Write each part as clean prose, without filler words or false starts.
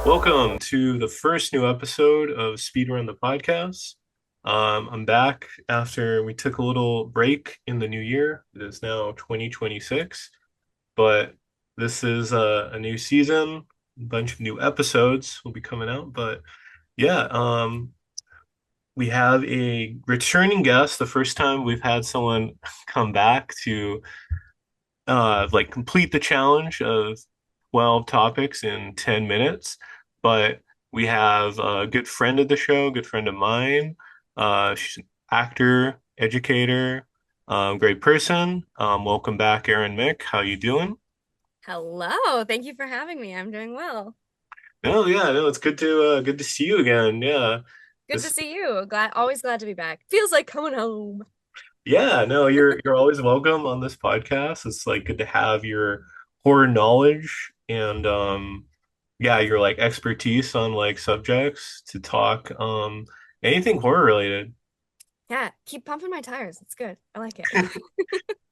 Welcome to the first new episode of Speedrun the podcast. I'm back after we took a little break in the new year. It is now 2026, but this is a new season. A bunch of new episodes will be coming out. But yeah, we have a returning guest. The first time we've had someone come back to complete the challenge of 12 topics in 10 minutes. But we have a good friend of the show, good friend of mine. She's an actor, educator, great person. Welcome back, Erin Mick. How you doing? Hello, thank you for having me. I'm doing well. Oh yeah, no, it's good to see you again. Yeah. Good to This see you. Always glad to be back. Feels like coming home. Yeah, no, you're always welcome on this podcast. It's like good to have your horror knowledge and yeah, your like expertise on like subjects to talk anything horror related. Yeah, keep pumping my tires. It's good. I like it.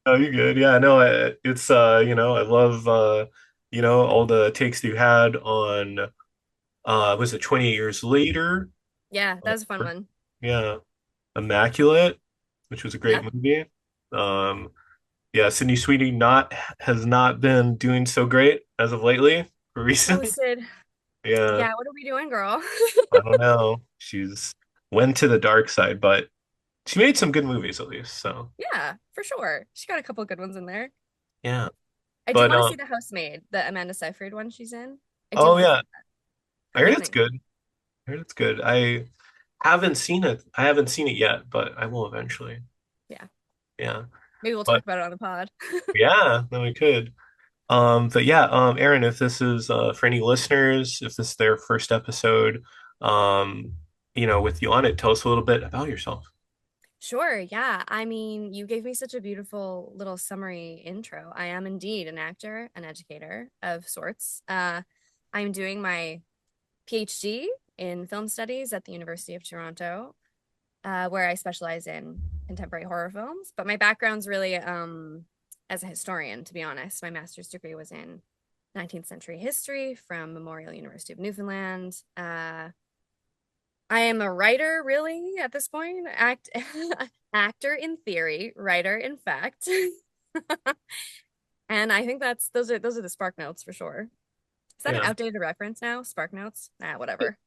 Oh, you're good. Yeah, no, it's I love all the takes you had on was it 28 years later? Yeah, that was a fun one. Yeah, Immaculate, which was a great Yep. movie. Um Yeah, Sydney Sweeney not has not been doing so great as of lately, Oh, recently. Sid. Yeah, Yeah, what are we doing, girl? I don't know. She's went to the dark side, but she made some good movies at least. So Yeah, for sure. She got a couple good ones in there. yeah, I do but want to see The Housemaid, the Amanda Seyfried one she's in. I do oh want to see yeah, that. I What do heard you it's think? good. I heard it's good. I haven't seen it. I haven't seen it yet, but I will eventually. Yeah, Yeah, maybe we'll talk but about it on the pod. yeah, no, we could. But yeah, Aaron, if this is for any listeners, if this is their first episode, um, with you on it, tell us a little bit about yourself. Sure, yeah. I mean, you gave me such a beautiful little summary intro. I am indeed an actor, an educator of sorts. I'm doing my PhD in film studies at the University of Toronto, where I specialize in contemporary horror films. But my background's really as a historian, to be honest. My master's degree was in 19th century history from Memorial University of Newfoundland. I am a writer, really, at this point. Actor in theory, writer in fact. And I think those are the Spark Notes for sure. Is that an Yeah. outdated reference now? Spark Notes? Nah, whatever.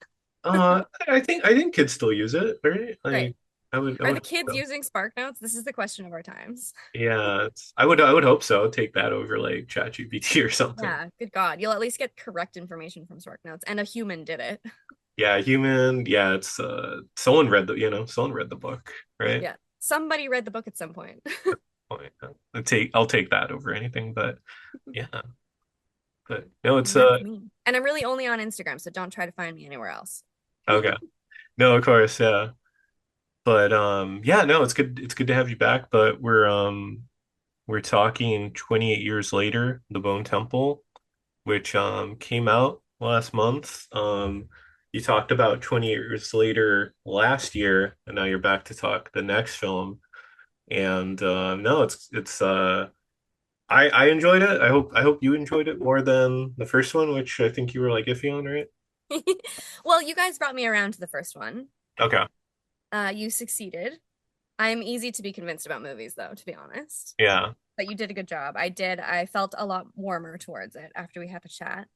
I think kids still use it, right? Right. Like, I Are would the hope kids so. using Spark Notes? This is the question of our times. Yeah, I would hope so. Take that over like ChatGPT or something. Yeah, good God. You'll at least get correct information from Spark Notes, and a human did it. Yeah, human. Yeah, it's someone read the book, right? Yeah. Somebody read the book at some point. Oh, yeah. I'll take that over anything, but yeah, but no, it's And that's me. And I'm really only on Instagram, so don't try to find me anywhere else. okay. No, of course, yeah. But yeah, no, it's good to have you back, but we're talking 28 years later, The Bone Temple, which came out last month. You talked about 20 years later last year, and now you're back to talk the next film. And no, it's I enjoyed it. I hope you enjoyed it more than the first one, which I think you were like iffy on, right? Well, you guys brought me around to the first one. Okay. You succeeded. I'm easy to be convinced about movies, though, to be honest. Yeah. But you did a good job. I did. I felt a lot warmer towards it after we had the chat.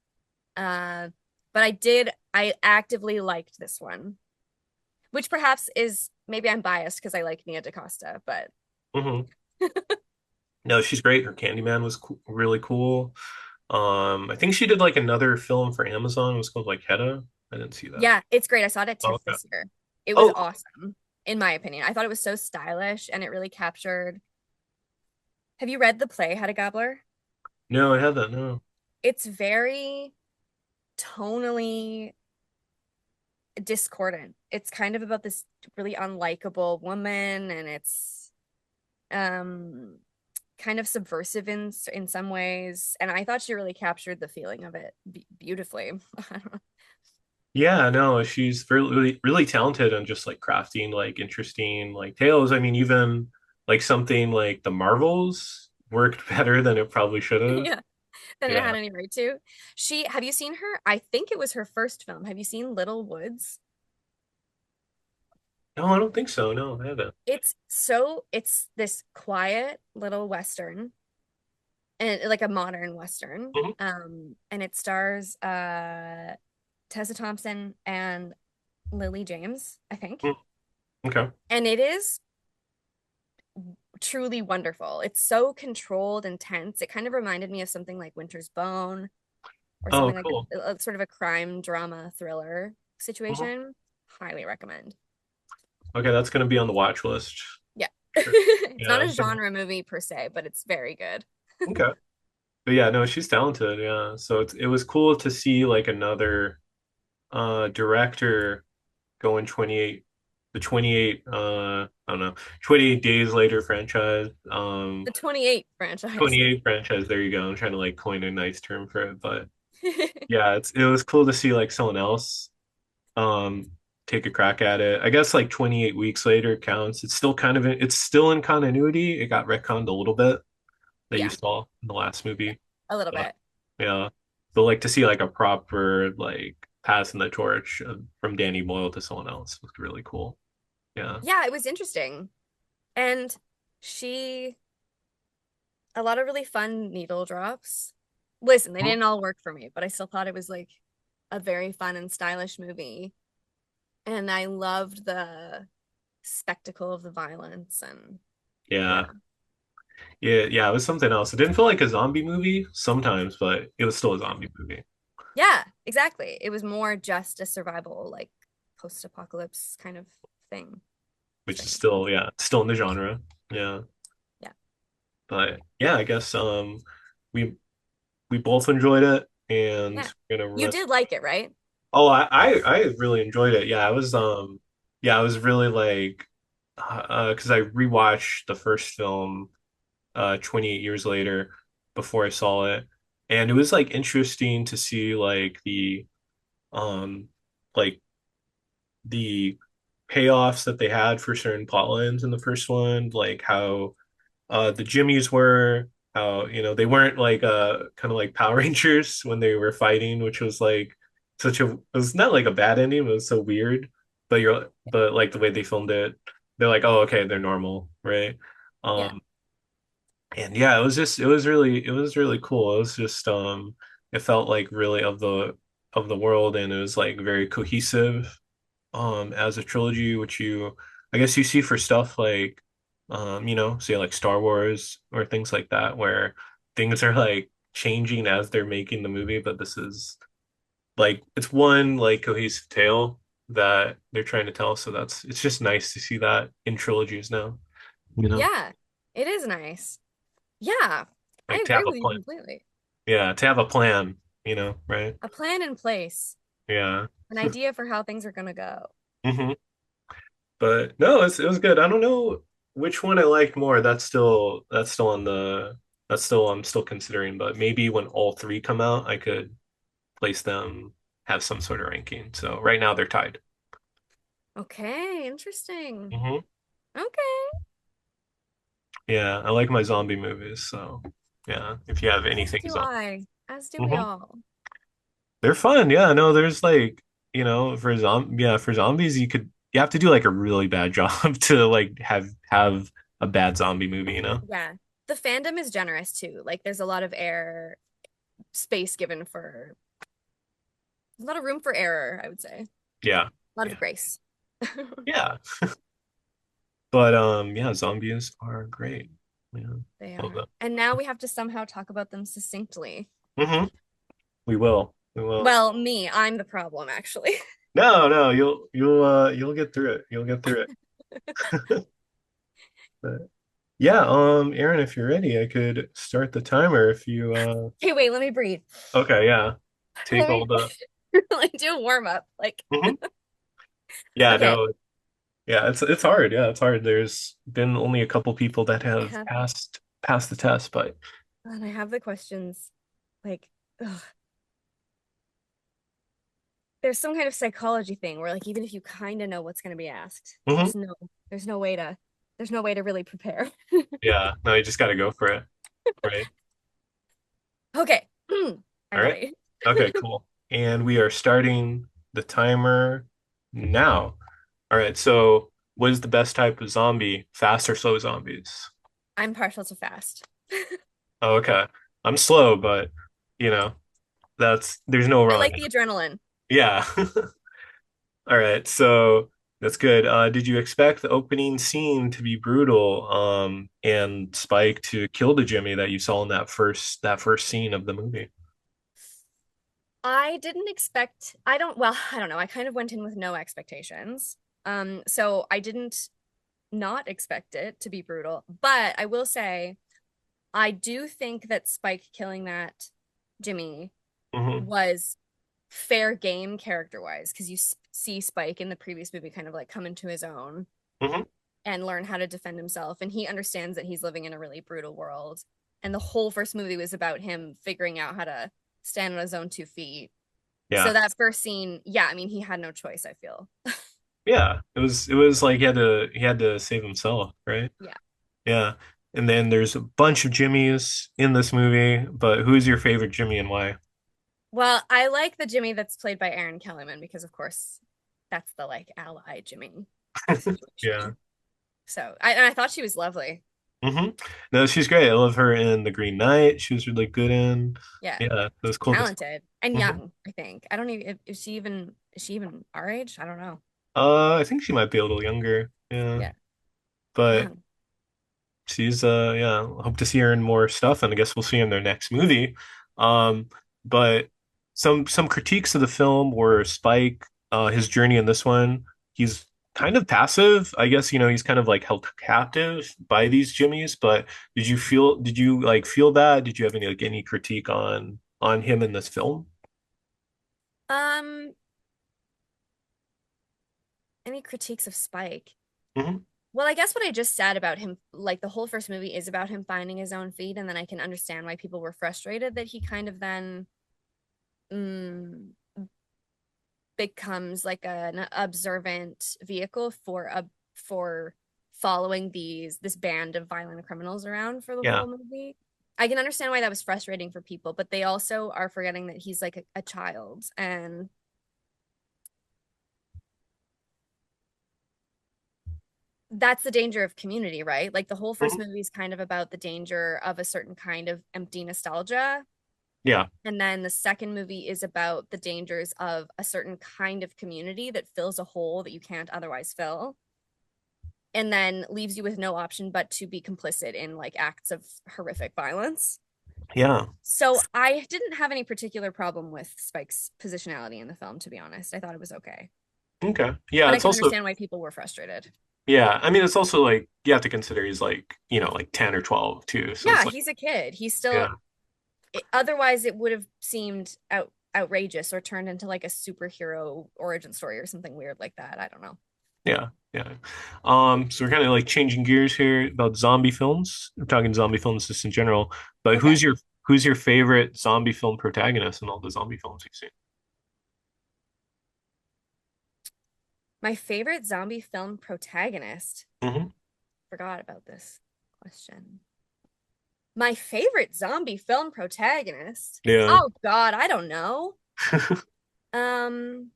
Uh, but I did. I actively liked this one, which perhaps is maybe I'm biased because I like Nia DaCosta, but hmm No, she's great. Her Candyman was really cool. I think she did like another film for Amazon. It was called like Hedda. I didn't see that. yeah, it's great. I saw it at Oh, TIFF okay. this year. It was Oh, awesome, in my opinion. I thought it was so stylish and it really captured. Have you read the play Hedda Gabler? no, I haven't. No. It's very tonally discordant. It's kind of about this really unlikable woman, and it's um kind of subversive in some ways. And I thought she really captured the feeling of it beautifully. Yeah, no, she's really, really talented and just like crafting like interesting like tales. I mean, even like something like the Marvels worked better than it probably should have. Yeah. than it Yeah. had any right to. Have you seen her? I think it was her first film. Have you seen Little Woods? No, I don't think so. No, I haven't. It's this quiet little Western and like a modern Western. Hmm. And it stars Tessa Thompson and Lily James, I think. Okay. And it is truly wonderful. It's so controlled and tense. It kind of reminded me of something like Winter's Bone or Oh, something like cool. a sort of a crime drama thriller Mhm. situation. Highly recommend. Okay, that's gonna be on the watch list. Yeah. Sure. It's not Yeah. a genre movie per se, but it's very good. Okay. But yeah, no, she's talented. Yeah. So it was cool to see like another director going 28 the 28 I don't know, 28 days later franchise. The 28 franchise. 28 franchise, there you go. I'm trying to like coin a nice term for it, but yeah, it was cool to see like someone else um take a crack at it. I guess like 28 weeks later counts. It's still in continuity. It got retconned a little bit that you Yeah, saw in the last movie. a little But bit. yeah. But like to see like a proper like passing the torch from Danny Boyle to someone else was really cool. Yeah. Yeah, it was interesting. And she, a lot of really fun needle drops. Listen, they Mhm. didn't all work for me, but I still thought it was like a very fun and stylish movie. And I loved the spectacle of the violence and yeah. Yeah. Yeah, yeah, it was something else. It didn't feel like a zombie movie sometimes, but it was still a zombie movie, Yeah, exactly. It was more just a survival, like post-apocalypse kind of thing. which is Thing. still, yeah, still in the genre. Yeah. Yeah. But yeah, I guess we we both enjoyed it and Yeah. we're gonna You rest. did like it, right? Oh, I really enjoyed it. Yeah, I was really like because I rewatched the first film 28 years later before I saw it. And it was like interesting to see um like the payoffs that they had for certain plot lines in the first one, like how the Jimmies were, how they weren't like kind of like Power Rangers when they were fighting, which was like it was not like a bad ending, it was so weird. But like the way they filmed it, they're like, oh, okay, they're normal, right? Yeah. Um and yeah, it was really cool. It was just it felt like really of the world, and it was like very cohesive as a trilogy, which you I guess you see for stuff like say like Star Wars or things like that, where things are like changing as they're making the movie, but this is like it's one like cohesive tale that they're trying to tell. So it's just nice to see that in trilogies now, you know? Yeah. It is nice. Yeah. I Like to agree have a with you plan. completely. Yeah, to have a plan, right? A plan in place, Yeah. an idea for how things are gonna go. Hmm. But no, it was good. I don't know which one I liked more. That's still on the that's still I'm still considering, but maybe when all three come out, I could place them, have some sort of ranking. So right now they're tied. Okay, interesting. Hmm. Okay. Yeah, I like my zombie movies, so yeah, if you have As anything do zombie. I. As do we Hmm. all. They're fun. Yeah, no, there's like, for zombies you have to do like a really bad job to like have a bad zombie movie, you know? Yeah. The fandom is generous too. Like there's a lot of space given for a lot of room for error, I would say. Yeah. A lot Yeah. of grace. Yeah. But yeah, zombies are great. Yeah. They Love are. them. And now we have to somehow talk about them succinctly. Hmm. We will. We will. Well, me, I'm the problem, actually. No, no, you'll get through it. You'll get through it. But yeah, Aaron, if you're ready, I could start the timer if you Hey, wait, let me breathe. okay, yeah. Let Take me all the like do a warm up. Like, Mhm. Yeah, okay, no, yeah, it's hard. Yeah, it's hard. There's been only a couple people that I have have, passed the test, but and I have the questions. Like, ugh. There's some kind of psychology thing where, like, even if you kind of know what's going to be asked, Mhm. there's no way to, there's no way to really prepare. Yeah, no, you just got to go for it, right? Okay, I'm All right. ready. Okay, cool. And we are starting the timer now. All right, so what is the best type of zombie? Fast or slow zombies? I'm partial to fast. Oh, okay. I'm slow, but you know, there's no I wrong. like the adrenaline. Yeah. All right, so that's good. Did you expect the opening scene to be brutal, and Spike to kill the Jimmy that you saw in that first scene of the movie? I didn't expect, I don't, well, I don't know. I kind of went in with no expectations. So I didn't not expect it to be brutal, but I will say I do think that Spike killing that Jimmy Hmm. was fair game character wise because you see Spike in the previous movie kind of like come into his own Hmm. and learn how to defend himself, and he understands that he's living in a really brutal world. And the whole first movie was about him figuring out how to stand on his own 2 feet. So Yeah. that first scene, yeah, I mean, he had no choice, I feel. Yeah. It was like he had to save himself, right? Yeah. Yeah. And then there's a bunch of Jimmys in this movie, but who's your favorite Jimmy and why? Well, I like the Jimmy that's played by Aaron Kellyman because, of course, that's the like ally Jimmy Yeah. situation. So I thought she was lovely. Hmm. No, she's great. I love her in The Green Knight. She was really good in. Yeah, Yeah, it was she's cool to see. talented and Mhm. young. I think I don't even is she even our age? I don't know. I think she might be a little younger. Yeah. Yeah, But young. she's yeah, hope to see her in more stuff, and I guess we'll see her in their next movie. Um, but some critiques of the film were Spike, his journey in this one, he's kind of passive. I guess, he's kind of like held captive by these Jimmies, but did you like feel that? Did you have any critique on him in this film? Um, any critiques of Spike? Hmm. Well, I guess what I just said about him, like the whole first movie is about him finding his own feet, and then I can understand why people were frustrated that he kind of then mm, becomes like an observant vehicle for following this band of violent criminals around for the Yeah. whole movie. I can understand why that was frustrating for people, but they also are forgetting that he's like a child, and that's the danger of community, right? Like the whole first Mhm. movie is kind of about the danger of a certain kind of empty nostalgia. Yeah. And then the second movie is about the dangers of a certain kind of community that fills a hole that you can't otherwise fill, and then leaves you with no option but to be complicit in like acts of horrific violence. Yeah. So I didn't have any particular problem with Spike's positionality in the film, to be honest. I thought it was okay. Okay. Yeah, But I it's can also understand why people were frustrated. yeah, I mean it's also like you have to consider he's like, like 10 or 12 too. So it's Yeah, like he's a kid. He's still yeah. otherwise it would have seemed outrageous or turned into like a superhero origin story or something weird like that. I don't know. Yeah, yeah. So we're kind of like changing gears here about zombie films. We're talking zombie films just in general, but Okay. who's your favorite zombie film protagonist in all the zombie films you've seen? My favorite zombie film protagonist. Hmm. Forgot about this question. My favorite zombie film protagonist. Yeah. Oh God, I don't know. Um,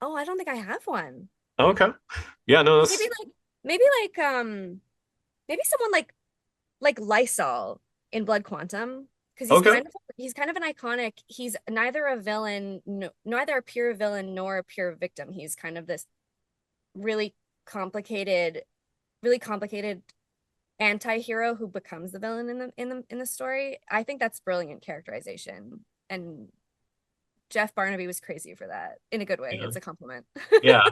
oh, I don't think I have one. Okay. Yeah, no, Maybe that's like maybe like maybe someone like Lysol in Blood Quantum because okay. he's kind of an iconic. He's neither a villain, no, neither a pure villain nor a pure victim. He's kind of this really complicated, really complicated anti-hero who becomes the villain in the story. I think that's brilliant characterization, and Jeff Barnaby was crazy for that in a good way. Yeah. It's a compliment. Yeah.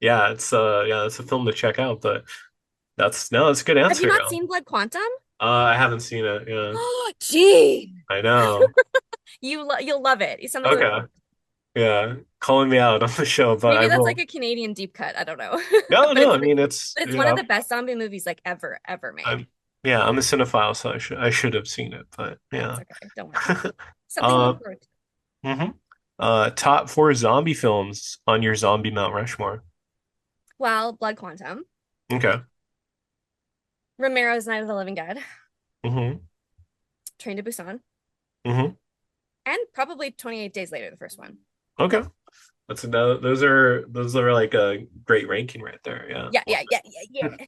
Yeah, it's a film to check out, but that's a good Have you answer. not seen Blood Quantum? I haven't seen it. Yeah. Oh, gee, I know. you'll love it. It's something like Okay. Yeah. Calling me out on the show, but I maybe that's like will. a Canadian deep cut. I don't know, No, but no, it's I mean it's but it's one of the best zombie movies like ever made. I'm yeah, I'm a cinephile, so I should have seen it, but It's yeah. okay. Don't worry. Something to look Um, forward to. hmm top four zombie films on your zombie Mount Rushmore. Well, Blood Quantum, Okay. Romero's Night of the Living Dead, Hmm. Train to Busan, Hmm. and probably 28 Days Later, the first one. Okay. Those are like a great ranking right there. Yeah. Yeah, Love yeah, yeah, yeah, it. yeah.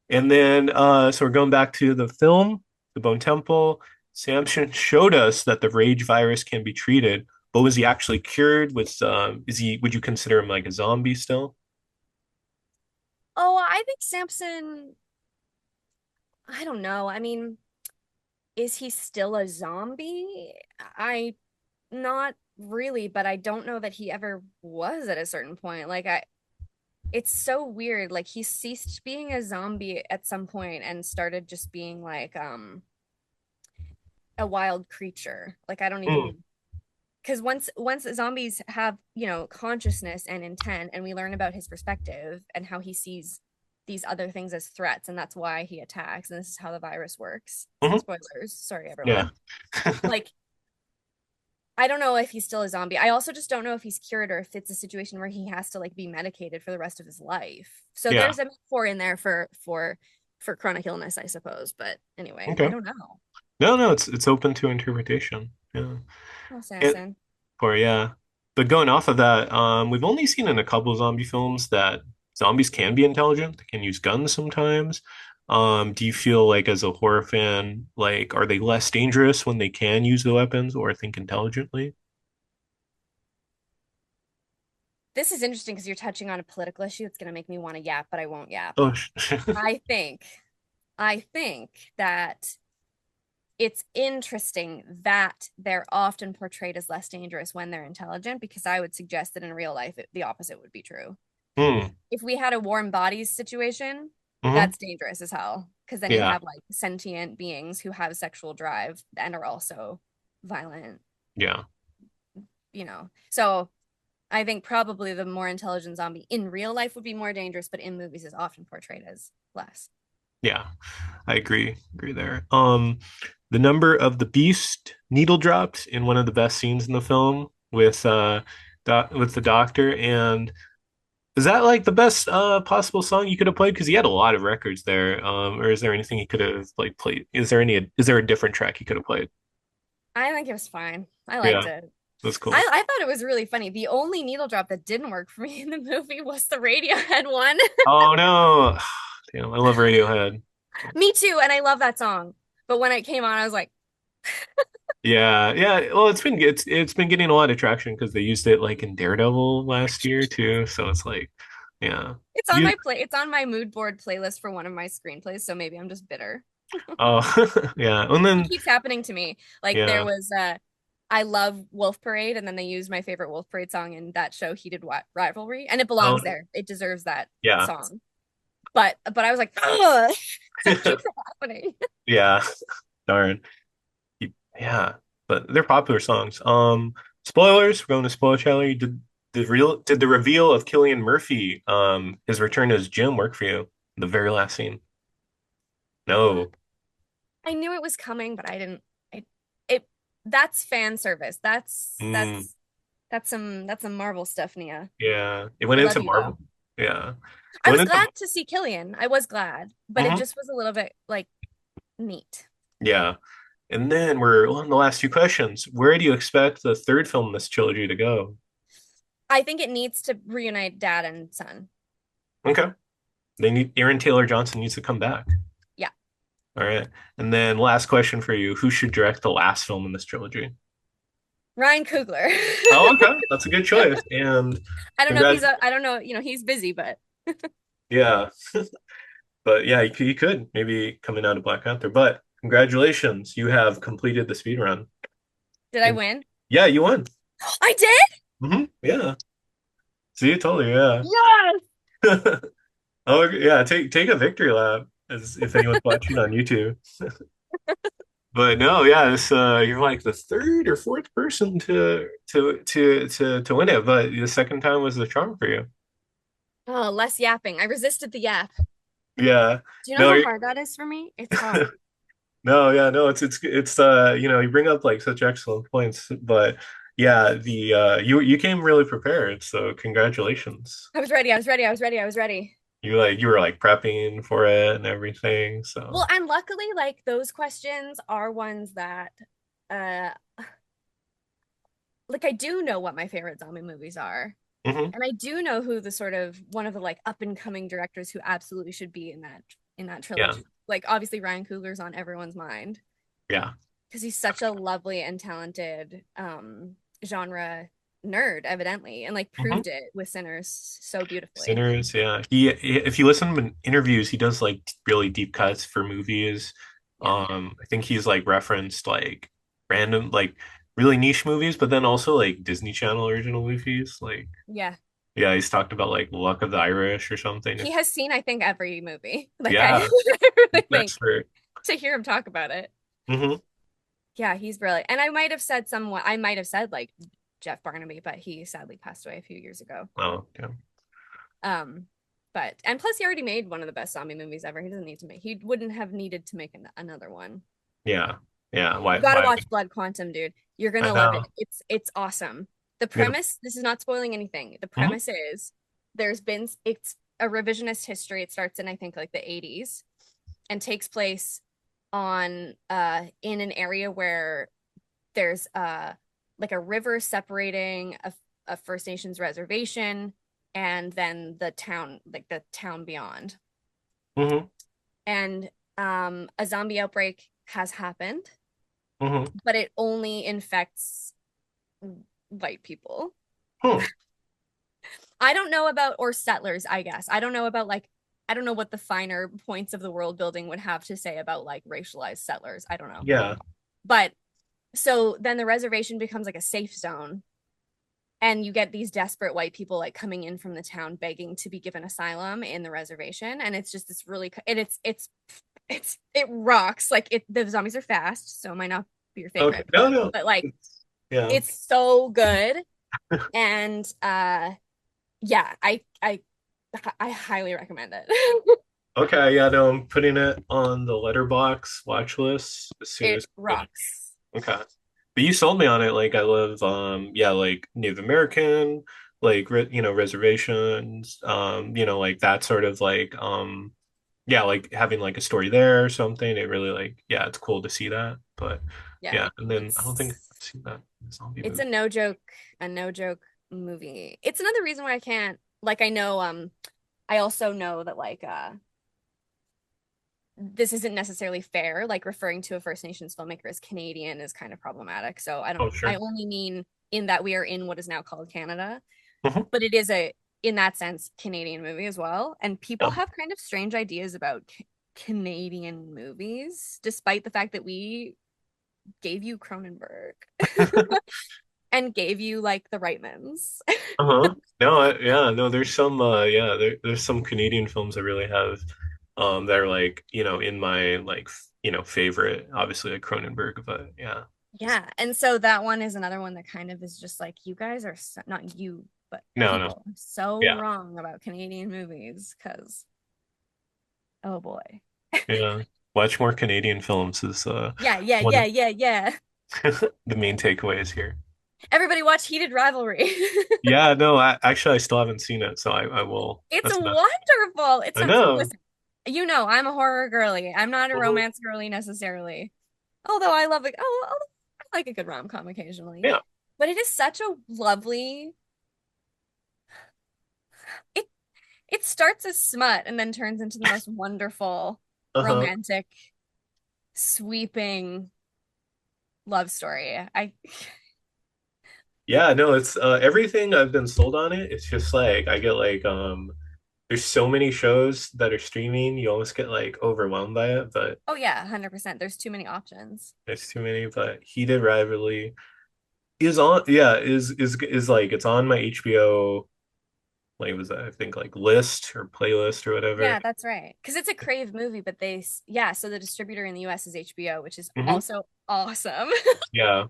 And then so we're going back to the film, The Bone Temple. Samson showed us that the rage virus can be treated, but was he actually cured? Is he would you consider him like a zombie still? Oh, I think Samson, I don't know. I mean, is he still a zombie? I not really, but I don't know that he ever was at a certain point. It's so weird. Like he ceased being a zombie at some point and started just being like a wild creature. Like I don't Hmm. even because once zombies have, consciousness and intent, and we learn about his perspective and how he sees these other things as threats, and that's why he attacks, and this is how the virus works. Hmm. Spoilers, sorry Yeah. everyone. Like I don't know if he's still a zombie. I also just don't know if he's cured or if it's a situation where he has to like be medicated for the rest of his life. So Yeah. there's a metaphor in there for chronic illness, I suppose. But anyway, I Okay. don't know. No, no, it's open to interpretation. Yeah. Oh, And Samson. or yeah. But going off of that, we've only seen in a couple zombie films that zombies can be intelligent. They can use guns sometimes. Do you feel like as a horror fan, like are they less dangerous when they can use the weapons or think intelligently? This is interesting because you're touching on a political issue. It's going to make me want to yap, but I won't yap. Oh, I think, I think that it's interesting that they're often portrayed as less dangerous when they're intelligent, because I would suggest that in real life, the opposite would be true. hmm. If we had a warm bodies situation, Hmm. that's dangerous as hell. Because then you Yeah. have like sentient beings who have sexual drive and are also violent, Yeah. So I think probably the more intelligent zombie in real life would be more dangerous, but in movies is often portrayed as less. Yeah. I agree. Agree there. The number of the beast needle dropped in one of the best scenes in the film with the doctor. And is that like the best possible song you could have played? Because he had a lot of records there. Or is there anything he could have like played? Is there a different track he could have played? I think it was fine. I liked Yeah, it. that's cool. I thought it was really funny. The only needle drop that didn't work for me in the movie was the Radiohead one. Oh no. Damn, I love Radiohead. Me too, and I love that song. But when it came on, I was like, Yeah, yeah. Well, it's been getting a lot of traction because they used it like in Daredevil last year too. So it's like, yeah. You it's on my mood board playlist for one of my screenplays, so maybe I'm just bitter. oh yeah. And It then keeps happening to me. Like there yeah. was I love Wolf Parade, and then they used my favorite Wolf Parade song in that show, Heated Rivalry, and it Oh belongs there. It deserves that yeah. song. But I was like, ugh, it keeps happening. Yeah. Darn. Yeah. But they're popular songs. Spoilers, we're going to spoiler Charlie. Did the reveal of Killian Murphy, his return as Jim work for you? The very last scene. No. I knew it was coming, but I didn't. It that's fan service. Mm, That's some Marvel stuff, Nia. yeah. It went I love into you though. Marvel. Yeah. It I went was into glad to see Killian. I was glad, but it Mhm. just was a little bit like neat. Yeah. And then we're on the last two questions. Where do you expect the third film in this trilogy to go? I think it needs to reunite dad and son. Okay. They need Aaron Taylor Johnson needs to come back. Yeah. All right. And then last question for you. Who should direct the last film in this trilogy? Ryan Coogler. Oh, okay. That's a good choice. And congrats. I don't know, he's busy, but Yeah. But yeah, you could maybe coming out of Black Panther. But congratulations. You have completed the speed run. did I And win? yeah, you won. I did? Yeah. See, totally. Yeah. Yes. Oh, yeah. Take a victory lap as if anyone's watching on YouTube. But no, yeah, this you're like the third or fourth person to win it, but the second time was the charm for you. Oh, less yapping. I resisted the yap. Yeah. Do you know No, how hard that is for me? It's hard. no, yeah, no, it's you know, you bring up like such excellent points, but yeah, the you came really prepared, so congratulations. I was ready. I was ready. I was ready. I was ready. You were like prepping for it and everything. Well, So, and luckily, like those questions are ones that, uh, like I do know what my favorite zombie movies are. hmm And I do know who the sort of one of the like up and coming directors who absolutely should be in that yeah, trilogy. Like obviously Ryan Coogler's on everyone's mind yeah, because he's such a lovely and talented genre nerd, evidently, and like hmm proved it with Sinners so beautifully. Sinners. Yeah, if you listen to him in interviews, he does like really deep cuts for movies. Yeah. I think he's like referenced like random like really niche movies, but then also like Disney Channel original movies. Like, Yeah. yeah, he's talked about like Luck of the Irish or something. He has seen, I think, every movie. Like I, Yeah, I really that's think for. to hear him talk about it. hmm Yeah, he's brilliant. And I might have said like Jeff Barnaby, but he sadly passed away a few years ago. Oh, yeah. Um, but and plus he already made one of the best zombie movies ever. He doesn't need to make he wouldn't have needed to make another one. Yeah. Yeah. You Why? got to Why? watch Blood Quantum, dude. You're I gonna love it. know. It's awesome. The I'm gonna. premise, this is not spoiling anything. The Mhm. premise is it's a revisionist history. It starts in I think like the 80s and takes place on in an area where there's like a river separating a First Nations reservation and then the town, like the town beyond. Mhm. And a zombie outbreak has happened, Mhm. but it only infects white people. Hmm. I don't know about, or settlers, I guess. I don't know about like, I don't know what the finer points of the world building would have to say about like racialized settlers. I don't know. Yeah. But so then the reservation becomes like a safe zone. And you get these desperate white people like coming in from the town begging to be given asylum in the reservation. And it's just this really, and it rocks. Like the zombies are fast, so it might not be your Okay. favorite, No, no. but like Yeah. it's so good. And yeah, I highly recommend it. Okay. Yeah. No, I'm putting it on the letterbox watch list as soon It as I finish. rocks. Okay. But you sold me on it. Like I love, yeah, like Native American, like reservations, like that sort of like, yeah, like having like a story there or something. It really like, yeah, it's cool to see that. But Yeah, yeah, and then I don't think it's I've seen that zombie it's movie. a no joke movie. It's another reason why I can't like I know I also know that like this isn't necessarily fair. Like referring to a First Nations filmmaker as Canadian is kind of problematic. So Oh, I sure. only mean in that we are in what is now called Canada, Mhm. but it is a in that sense Canadian movie as well. And people Yeah. have kind of strange ideas about Canadian movies, despite the fact that we gave you Cronenberg and gave you like the Reitmans. Uh-huh. No, yeah, no, there's some yeah, there's some Canadian films that really have that are like, in my like, favorite, obviously like Cronenberg, but yeah. Just Yeah. And so that one is another one that kind of is just like, you guys are so, not you, but no, no. people are so Yeah. wrong about Canadian movies because, oh boy. Yeah. Watch more Canadian films is Yeah, yeah, one yeah, of yeah, yeah. the main takeaways here. Everybody watch Heated Rivalry. Yeah, no, actually I still haven't seen it, so I will. It's That's enough. wonderful. It's I so, know. listen, you know, I'm a horror girly. I'm not a Mhm. romance girly necessarily. Although I love it. Oh, I like a good rom-com occasionally. Yeah. But it is such a lovely it it starts as smut and then turns into the most wonderful, Uh-huh. romantic, sweeping love story. I Yeah, no, it's everything I've been sold on it. It's just like I get like there's so many shows that are streaming, you almost get like overwhelmed by it, but oh yeah, 100%. There's too many options. there's too many. But Heated Rivalry is on, yeah, is like it's on my HBO, like was that I think like list or playlist or whatever. Yeah, that's right. Because it's a Crave movie, but yeah, so the distributor in the US is HBO, which is hmm also awesome. Yeah.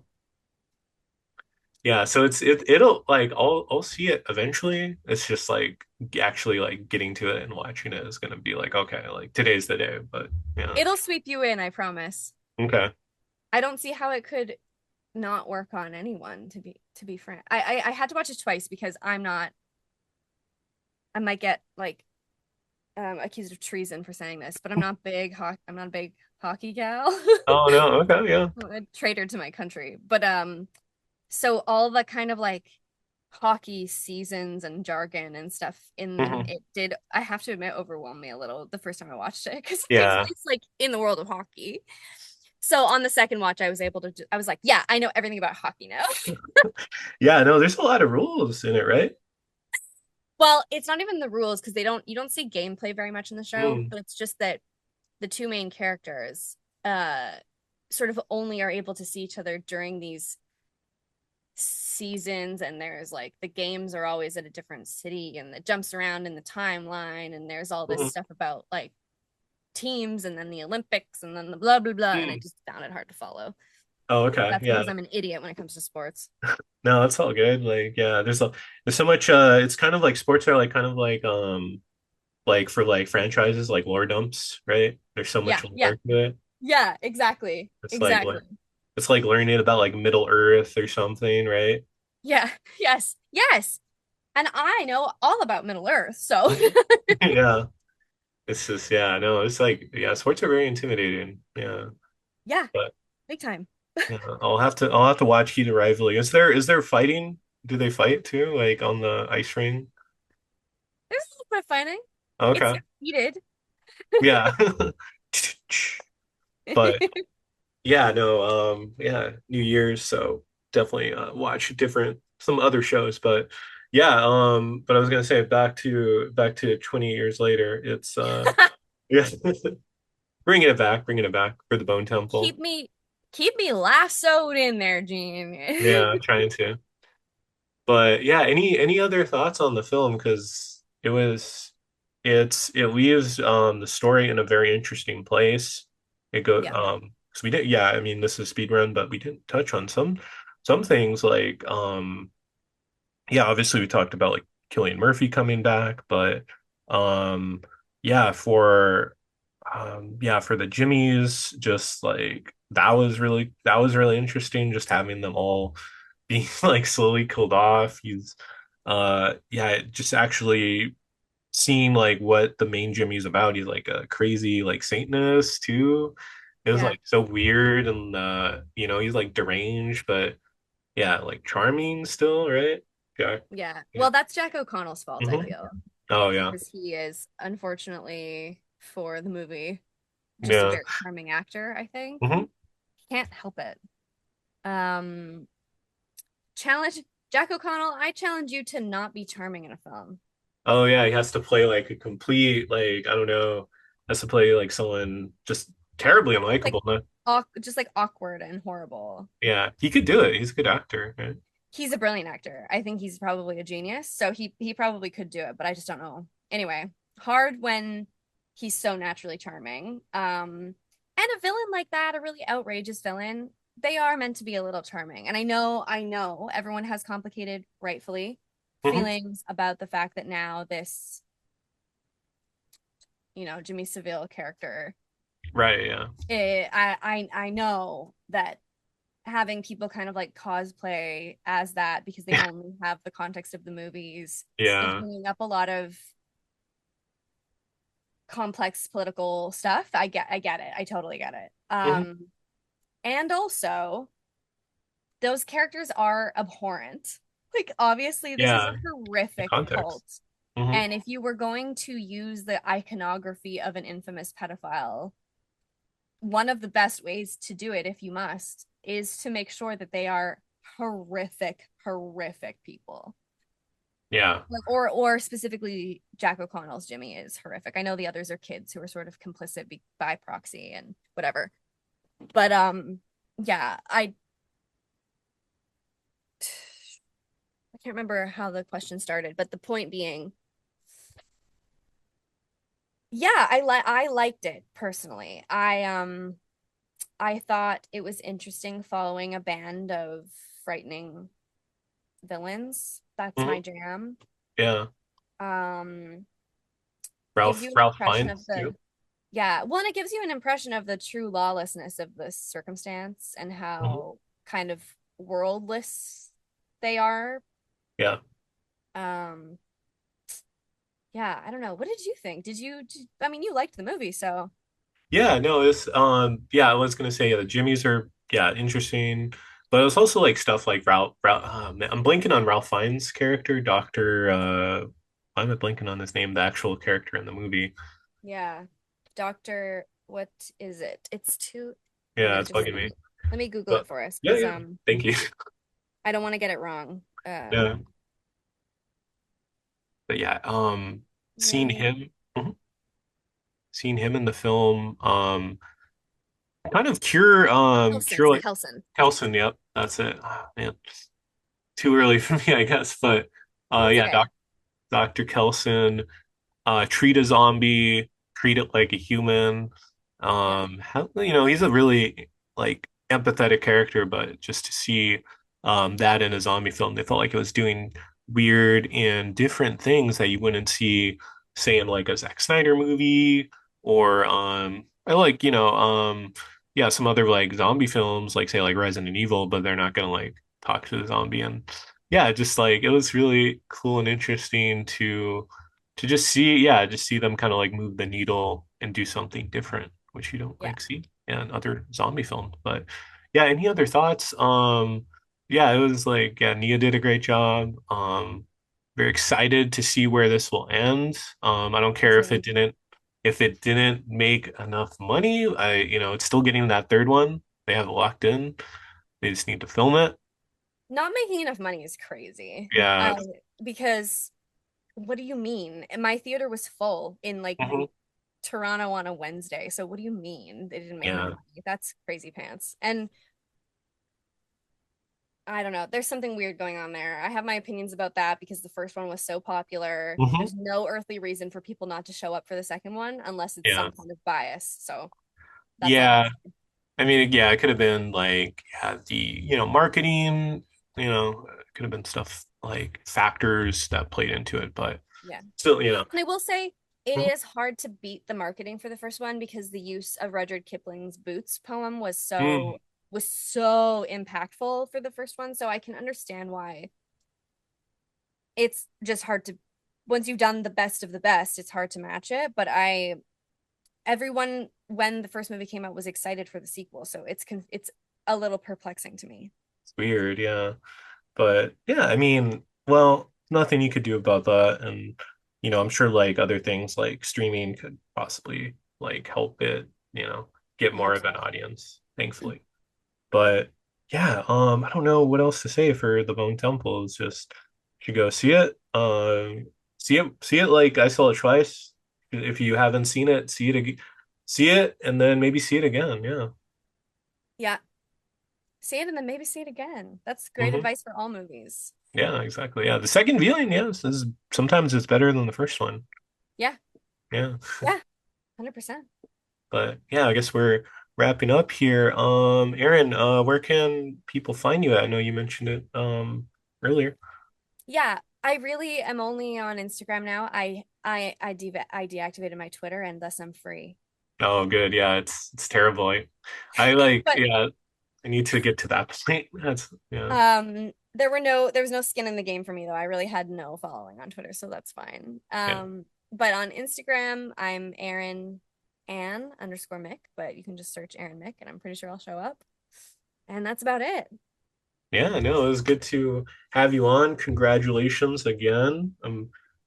Yeah, so it'll like I'll see it eventually. It's just like actually like getting to it and watching it is gonna be like okay, like today's the day. But yeah, It'll sweep you in, I promise. okay, I don't see how it could not work on anyone to be frank. I had to watch it twice because I might get like accused of treason for saying this, but I'm not a big hockey gal. Oh no, okay, yeah. I'm a traitor to my country. But so all the kind of like hockey seasons and jargon and stuff in Hmm. it did, I have to admit, overwhelm me a little the first time I watched it because it takes Yeah. place like in the world of hockey. So on the second watch, I was like, yeah, I know everything about hockey now. Yeah, no, there's a lot of rules in it, right? Well, it's not even the rules because you don't see gameplay very much in the show, Mm. but it's just that the two main characters uh sort of only are able to see each other during these seasons, and there's like the games are always at a different city and it jumps around in the timeline, and there's all this Mhm. stuff about like teams and then the Olympics and then the blah blah blah, and I Mm. just found it hard to follow. Oh, okay. That's Yeah. because I'm an idiot when it comes to sports. No, it's all good. Like, yeah, there's so much it's kind of like sports are like kind of like for like franchises like lore dumps, right? There's so Yeah, much yeah, lore to it. yeah, exactly, It's like exactly. it's like learning about like Middle Earth or something, right? Yeah, yes, yes. And I know all about Middle Earth, so Mhm. Yeah. It's just yeah, no, it's like yeah, sports are very intimidating. Yeah. yeah, But big time. yeah, I'll have to watch Heat of Rivalry. Is there fighting? Do they fight too, like on the ice ring? There's a little bit of fighting. It's Okay. heated. Yeah. But yeah, no, yeah, New Year's, so definitely watch different some other shows, but yeah, but I was gonna say back to 20 years later, it's yeah, bringing it back for the Bone Temple. keep me keep me lassoed in there, Gene. Yeah, trying to. But yeah, any other thoughts on the film? Because it leaves the story in a very interesting place. It go Yeah, because we did yeah, I mean this is speed run, but we didn't touch on some things like yeah, obviously we talked about like Killian Murphy coming back, but um yeah, for the Jimmies, just like that was really interesting, just having them all being like slowly killed off. Yeah, just actually seeing like what the main Jimmy's about. He's like a crazy like Satanist too. It was yeah, like so weird and he's like deranged, but yeah, like charming still, right? Yeah. yeah. Yeah. Well, that's Jack O'Connell's fault, I Hmm. feel, Oh yeah. because he is unfortunately for the movie just a Yeah. very charming actor, I think. Hmm. Can't help it. Um, challenge Jack O'Connell, I challenge you to not be charming in a film. Oh yeah, he has to play like a complete like I don't know, has to play like someone just terribly Like unlikable. No? just like awkward and horrible. Yeah, he could do it. He's a good actor, right? He's a brilliant actor. I think he's probably a genius. So he probably could do it, but I just don't know. Anyway, hard when he's so naturally charming. And a villain like that, a really outrageous villain, they are meant to be a little charming. And I know everyone has complicated, rightfully, Hmm. feelings about the fact that now this, Jimmy Seville character, Right, yeah. I know that having people kind of like cosplay as that because they only have the context of the movies is Yeah. bringing up a lot of complex political stuff. I get it. I totally get it. Hmm. And also those characters are abhorrent. Like obviously this is a Yeah, the horrific context. cult. Hmm. And if you were going to use the iconography of an infamous pedophile, one of the best ways to do it, if you must, is to make sure that they are horrific, horrific people. Yeah. Like, or specifically, Jack O'Connell's Jimmy is horrific. I know the others are kids who are sort of complicit by proxy and whatever. But yeah, I can't remember how the question started, but the point being, yeah, I liked it personally. I thought it was interesting following a band of frightening villains. That's Hmm. my jam. Yeah. Um, gives Ralph you an Ralph impression of Fiennes the too. yeah, well, and it gives you an impression of the true lawlessness of this circumstance and Hmm. how kind of worldless they are. Yeah. Um, Yeah, I don't know. What did you think? I mean, you liked the movie, so Yeah, no, it's yeah, I was gonna say the Jimmys are yeah interesting, but it was also like stuff like Ralph I'm blanking on Ralph Fiennes' character, Doctor. Why am I blanking on his name? The actual character in the movie. yeah. Doctor, what is it? It's too. Yeah, Wait, it's just bugging me. let me Google But it for us yeah, because yeah. Thank you. I don't want to get it wrong. Yeah, but yeah, seeing Ralph him, mhm, seeing him in the film, kind of Kelson. cure It's like Kelson. Kelson. Yep, that's it. Ah, man, too early for me, I guess. But That's yeah, okay. Dr. Kelson. Treat a zombie, treat it like a human. Yeah, He's a really like empathetic character, but just to see that in a zombie film, they felt like it was doing weird and different things that you wouldn't see, say, in like a Zack Snyder movie or I like, yeah, some other like zombie films, like say like Resident Evil, but they're not gonna like talk to the zombie and yeah, just like it was really cool and interesting to just see, yeah, just see them kind of like move the needle and do something different, which you don't yeah, like see in other zombie films. But yeah, any other thoughts? Yeah, it was like, yeah, Nia did a great job. Very excited to see where this will end. I don't care too. if it didn't make enough money. It's still getting that third one. They have it locked in. They just need to film it. Not making enough money is crazy. Yeah. Because what do you mean? My theater was full in like Mhm. Toronto on a Wednesday. So what do you mean they didn't make enough Yeah. money? That's crazy pants. And I don't know. There's something weird going on there. I have my opinions about that because the first one was so popular. Mhm. There's no earthly reason for people not to show up for the second one unless it's Yeah. some kind of bias. So that's all I'll Yeah. I mean, yeah, it could have been like, yeah, marketing, it could have been stuff like factors that played into it, but yeah. still, And I will say it Mhm. is hard to beat the marketing for the first one because the use of Rudyard Kipling's Boots poem Mm, was so impactful for the first one. So I can understand why it's just hard to once you've done the best of the best, it's hard to match it. But I everyone when the first movie came out was excited for the sequel, so it's a little perplexing to me. it's weird, yeah. But yeah, I mean, well, nothing you could do about that. And, I'm sure like other things like streaming could possibly like help it, get I more hope of so. an audience, thankfully. But yeah, I don't know what else to say for the Bone Temple. It's just you should go see it. See it like I saw it twice. If you haven't seen it, see it, and then maybe see it again. Yeah. Yeah, see it and then maybe see it again. That's great Hmm. advice for all movies. Yeah, exactly. Yeah, the second viewing, yes, is sometimes it's better than the first one. Yeah, Yeah, yeah, 100%. but yeah, I guess we're wrapping up here. Erin, where can people find you at? I know you mentioned it earlier. Yeah, I really am only on Instagram now. I deactivated my Twitter and thus I'm free. Oh, good. Yeah, it's terrible. I like, But yeah, I need to get to that point. That's yeah, there was no skin in the game for me though. I really had no following on Twitter, so that's fine. yeah, But on Instagram, I'm Erin Ann underscore Mick, but you can just search Erin Mick and I'm pretty sure I'll show up. And that's about it. yeah. No, it was good to have you on. Congratulations again.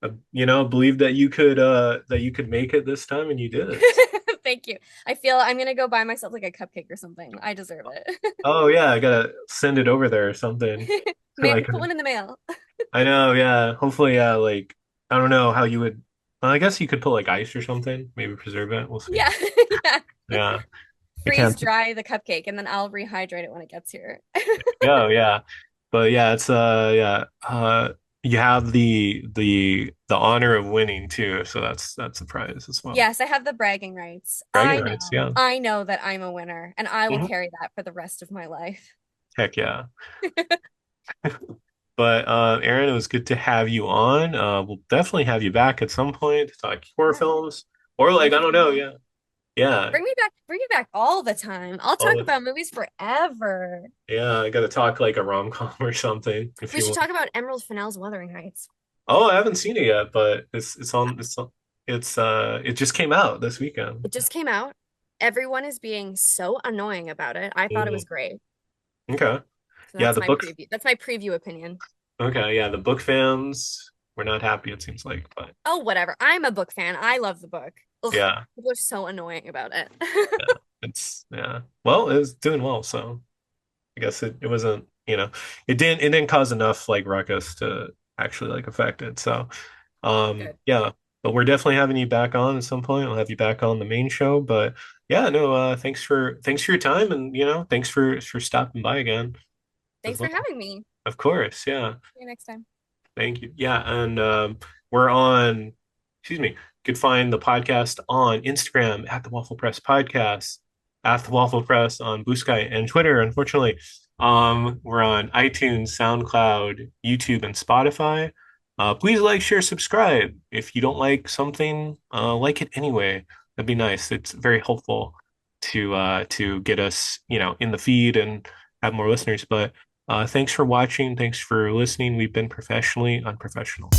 Believe that you could make it this time, and you did it. Thank you. I feel I'm gonna go buy myself like a cupcake or something. I deserve it. Oh yeah, I gotta send it over there or something. Maybe Like, put one in the mail. I know, yeah. Hopefully, yeah. Like, I don't know how you would. Well, I guess you could put like ice or something, maybe preserve it. We'll see. Yeah, yeah. Yeah, I Freeze can't. dry the cupcake and then I'll rehydrate it when it gets here. Go, yeah. But yeah, it's yeah. You have the honor of winning too, so that's a prize as well. Yes, I have the bragging rights. Bragging rights, yeah. I know that I'm a winner and I will Mhm. carry that for the rest of my life. Heck yeah. But Aaron, it was good to have you on. We'll definitely have you back at some point to talk horror Yeah. films. Or like, Thank I you don't for know, having me. yeah. Yeah. Bring me back all the time. I'll All talk the about movies forever. yeah, I gotta talk like a rom-com or something if We you should want. talk about Emerald Fennell's Wuthering Heights. Oh, I haven't seen it yet, but it just came out this weekend. It just came out. Everyone is being so annoying about it. I thought it was Mhm. great. Okay. So Yeah, that's the my book. preview. That's my preview opinion. Okay, yeah, the book fans were not happy, it seems like, but Oh, whatever. I'm a book fan. I love the book. Ugh, yeah, people are so annoying about it. yeah, yeah. Well, it was doing well, so I guess it wasn't, it didn't cause enough like ruckus to actually like affect it. So, Good. yeah, but we're definitely having you back on at some point. We'll have you back on the main show, but yeah, no, thanks for your time, and thanks for stopping by again as Thanks for well. having me. Of course, yeah. See you next time. Thank you. Yeah, and we're on, excuse me, you could find the podcast on Instagram at the Waffle Press Podcast, at the Waffle Press on Blue Sky and Twitter. Unfortunately, we're on iTunes, SoundCloud, YouTube, and Spotify. Please like, share, subscribe. If you don't like something, like it anyway. That'd be nice. It's very helpful to get us, in the feed and have more listeners. But thanks for watching. Thanks for listening. We've been professionally unprofessional.